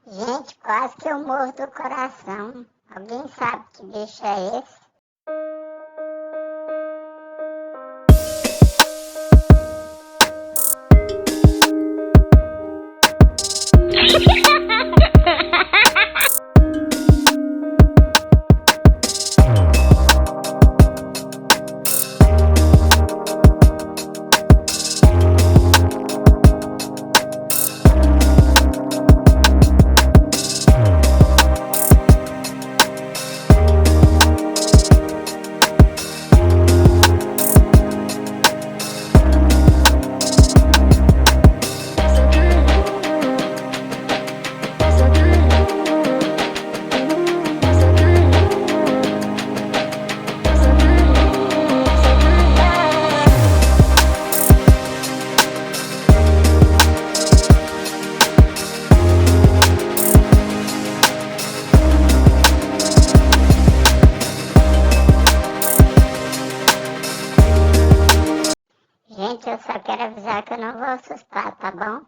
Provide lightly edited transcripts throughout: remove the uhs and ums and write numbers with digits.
Gente, quase que eu morro do coração. Alguém sabe que bicho é esse? Gente, eu só quero avisar que eu não vou assustar, tá bom?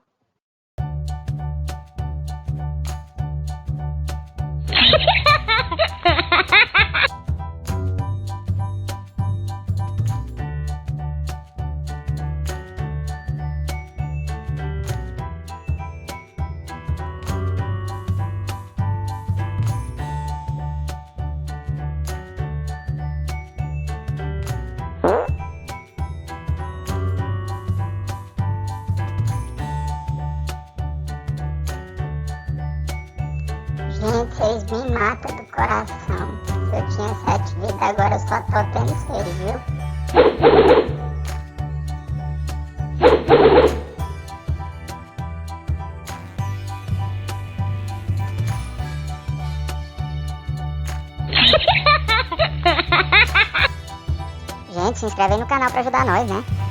Gente, vocês me matam do coração. Se eu tinha 7 vidas, agora eu só tô tendo 6, viu? Gente, se inscreve aí no canal pra ajudar nós, né?